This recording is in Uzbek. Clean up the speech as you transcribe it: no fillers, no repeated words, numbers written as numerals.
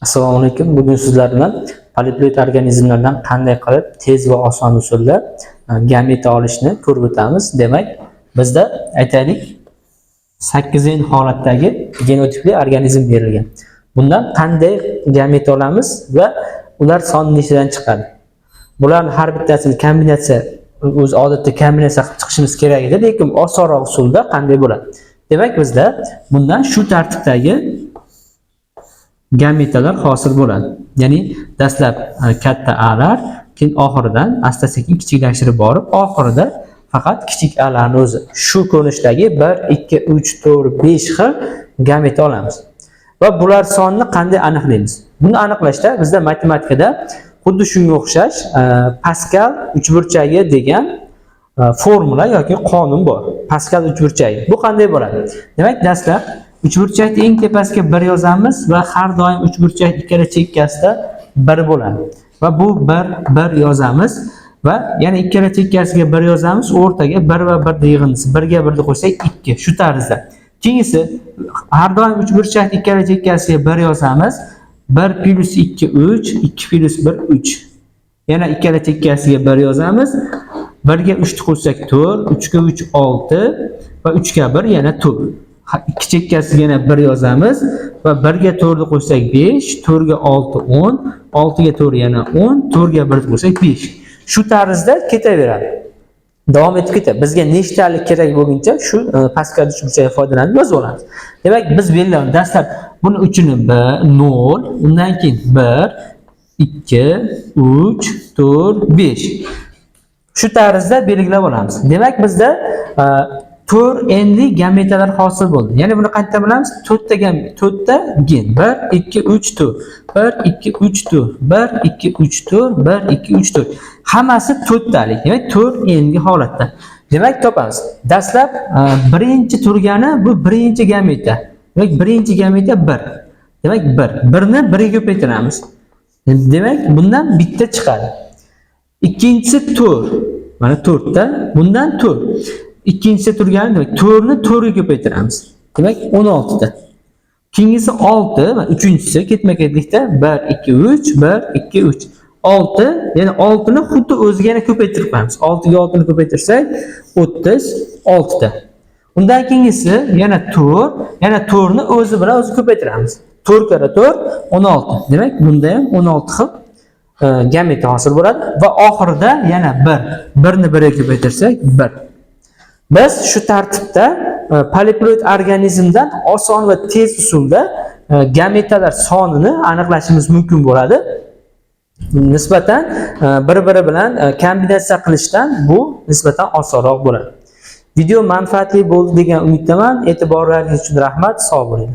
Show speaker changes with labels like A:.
A: Assalomu alaykum. Bugun sizlar bilan poliploid organizmlardan qanday qilib tez va oson usulda gameta olishni ko'rib o'tamiz. Demak, bizda aytaylik 8 holatdagi genotipli organizm berilgan. Bundan qanday gameta olamiz va ular soni nechadan chiqadi? Bularning har bittasini kombinatsiya o'z odatda kombinatsiya qilib chiqishimiz kerak edi, lekin osonroq usulda qanday bo'ladi? Demak, bizda bundan shu tartibdagi gametalar hosil bo'ladi. Ya'ni dastlab katta A'lar, keyin oxiridan asta-sekin kichiklashtirib borib, oxirida faqat kichik A'larni o'zi shu ko'rinishdagi 1, 2, 3, 4, 5 xil gameta olamiz. Va bular sonini qanday aniqlaymiz? Buni aniqlashda bizda matematikada xuddi shunga o'xshash Pascal uchburchagi degan formula yoki qonun bor. Pascal uchburchagi. Bu qanday bo'ladi? Demak, dastlab uchburchakning eng tepasiga 1 yozamiz va har doim uchburchak ikkala chekkasida 1 bo'ladi. Va bu 1 yozamiz va yana ikkala chekkasiga 1 yozamiz, o'rtaga 1 va 1 yig'indisi. 1 ga 1 ni qo'shsak 2. Shu tarzda. Keyingi har doim uchburchak ikkala chekkasiga 1 yozamiz. 1 plus 2 3, 2 plus 1 3. Yana ikkala chekkasiga 1 yozamiz. 1 ga 3 ni qo'shsak 4, 3 ga 3 6 va 3 ga 1 yana 4. İki chekkasiga yana 1 yozamiz va 1 ga 4 ni qo'shsak 5, 4 ga 6 10, 6 ga 4 yana 10, 4 ga 1 ni qo'shsak 5. Shu tarzda ketaveradi. Davom etib ketadi. Bizga nechtalik kerak bo'lguncha shu Pascal uchburchagidan foydalanib yozib olamiz. Demak, biz belgilaymiz. Dastlab buni uchini 0, undan keyin 1, 2, 3, 4, 5. Shu tarzda belgilab olamiz. Demak, bizda 4 enli gametalar hosil bo'ldi. Ya'ni buni qayerdan bilamiz? 4 ta gen. 1 2 3 4. 1 2 3 4. 1 2 3 4. 1 2 3 4. Hammasi 4 talik. Demak, 4 enli holatda. Demak, topamiz. Dastlab birinchi turgani bu birinchi gameta. Demak, birinchi gameta 1. Demak, 1. 1 ni 1 ga ko'paytiramiz. Demak, bundan bitta chiqadi. Ikkinchisi 4. Mana 4 ta, bundan 4. İkincisi turgani demak 4 ni 4 ga ko'paytiramiz. Demak 16 ta. Keyingisi 6 va uchinchisi ketma-ketlikda 1 2 3 1 2 3 6, ya'ni 6 ni xuddi o'ziga yana ko'paytirib qo'yamiz. 6 ga 6 ni ko'paytirsak 36 ta. Undan keyingisi yana 4, yana 4 ni o'zi bilan o'zi ko'paytiramiz. 4 kara 4 16. Demak, bunda ham 16 xil gameta hosil bo'ladi va oxirida yana 1. 1 ni 1 ga ko'paytirsak 1. Biz shu tartibda poliploid organizmdan oson va tez usulda gametalar sonini aniqlashimiz mumkin bo'ladi. Nisbatan bir-biri bilan kombinatsiya qilishdan bu nisbatan osonroq bo'ladi. Video manfaatli bo'ldi degan umiddaman. E'tiborlaringiz uchun rahmat. Sog' bo'ling.